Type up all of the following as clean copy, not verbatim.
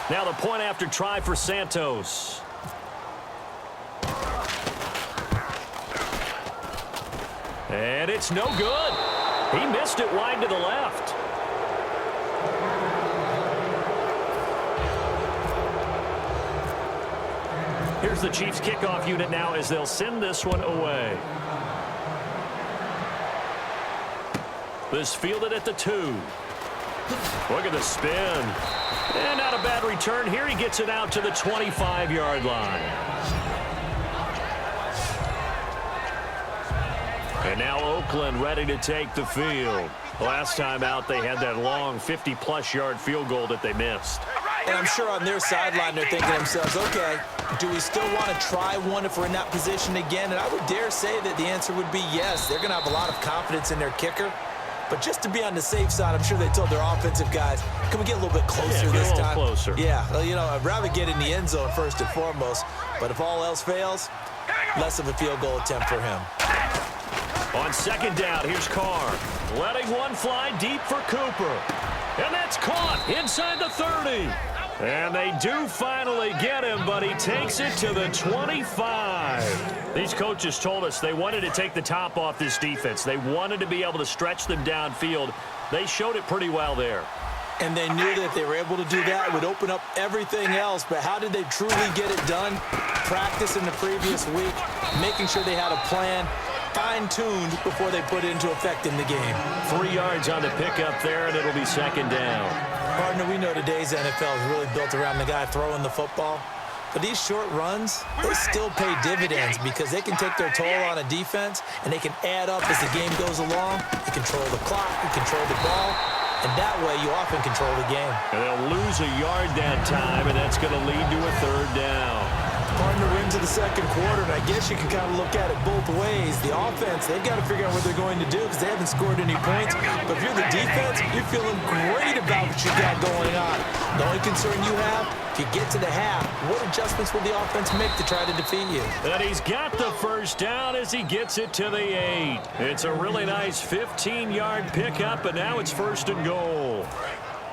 Now the point after try for Santos. And it's no good. He missed it wide to the left. Here's the Chiefs kickoff unit now as they'll send this one away. This fielded at the 2. Look at the spin. And not a bad return here. He gets it out to the 25-yard line. And now Oakland ready to take the field. Last time out, they had that long 50-plus yard field goal that they missed. And I'm sure on their sideline they're thinking to themselves, okay, do we still want to try one if we're in that position again? And I would dare say that the answer would be yes. They're going to have a lot of confidence in their kicker. But just to be on the safe side, I'm sure they told their offensive guys, can we get a little bit closer this time? Closer. Yeah, well, you know, I'd rather get in the end zone first and foremost. But if all else fails, less of a field goal attempt for him. On second down, here's Carr. Letting one fly deep for Cooper. And that's caught inside the 30. And they do finally get him, but he takes it to the 25. These coaches told us they wanted to take the top off this defense. They wanted to be able to stretch them downfield. They showed it pretty well there. And they knew that if they were able to do that, it would open up everything else. But how did they truly get it done? Practice in the previous week, making sure they had a plan, fine-tuned before they put it into effect in the game. 3 yards on the pickup there, and it'll be second down. Partner, we know today's NFL is really built around the guy throwing the football. But these short runs, they still pay dividends because they can take their toll on a defense, and they can add up as the game goes along. You control the clock, you control the ball, and that way you often control the game. And they'll lose a yard that time, and that's going to lead to a third down. Partner, into the second quarter, and I guess you can kind of look at it both ways. The offense, they've got to figure out what they're going to do because they haven't scored any points. But if you're the defense, you're feeling great about what you got going on. The only concern you have, if you get to the half, what adjustments will the offense make to try to defeat you? And he's got the first down as he gets it to the 8. It's a really nice 15-yard pickup, and now it's first and goal.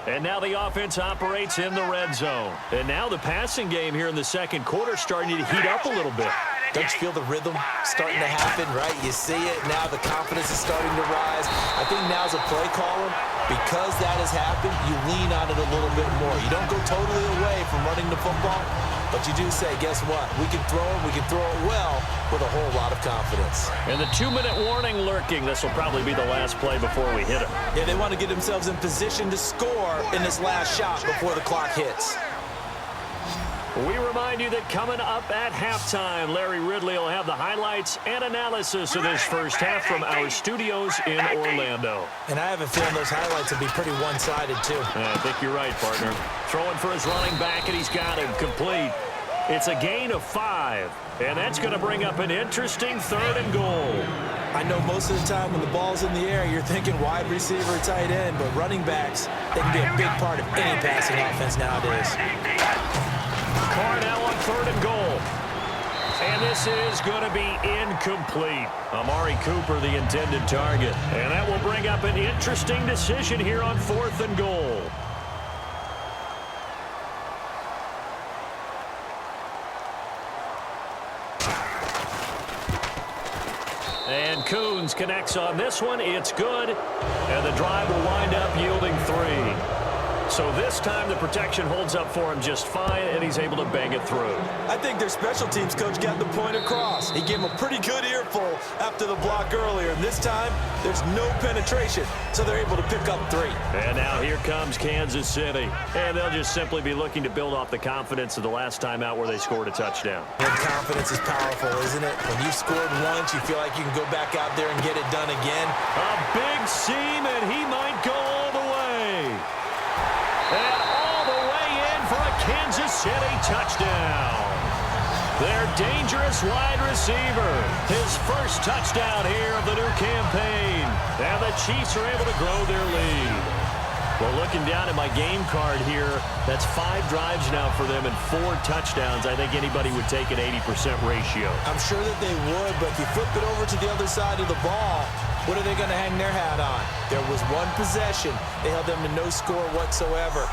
And now the offense operates in the red zone. And now the passing game here in the second quarter starting to heat up a little bit. Don't you feel the rhythm starting to happen, right? You see it. Now the confidence is starting to rise. I think now's a play caller. Because that has happened, you lean on it a little bit more. You don't go totally away from running the football, but you do say, guess what? We can throw it. We can throw it well with a whole lot of confidence. And the 2-minute warning lurking. This will probably be the last play before we hit it. Yeah, they want to get themselves in position to score in this last shot before the clock hits. We remind you that coming up at halftime, Larry Ridley will have the highlights and analysis of this first half from our studios in Orlando. And I have a feeling those highlights will be pretty one-sided, too. I think you're right, partner. Throwing for his running back, and he's got him complete. It's a gain of 5, and that's going to bring up an interesting third and goal. I know most of the time when the ball's in the air, you're thinking wide receiver, tight end, but running backs, they can be a big part of any passing offense nowadays. Carr now on third and goal. And this is going to be incomplete. Amari Cooper, the intended target. And that will bring up an interesting decision here on fourth and goal. And Coons connects on this one. It's good. And the drive will wind up yielding 3. So this time the protection holds up for him just fine, and he's able to bang it through. I think their special teams coach got the point across. He gave him a pretty good earful after the block earlier. And this time, there's no penetration, so they're able to pick up 3. And now here comes Kansas City. And they'll just simply be looking to build off the confidence of the last time out where they scored a touchdown. And confidence is powerful, isn't it? When you've scored once, you feel like you can go back out there and get it done again. A big seam, and he might go all the way. And all the way in for a Kansas City touchdown. Their dangerous wide receiver. His first touchdown here of the new campaign. And the Chiefs are able to grow their lead. Well, looking down at my game card here, that's 5 drives now for them and 4 touchdowns. I think anybody would take an 80% ratio. I'm sure that they would, but if you flip it over to the other side of the ball, what are they going to hang their hat on? There was one possession. They held them to no score whatsoever.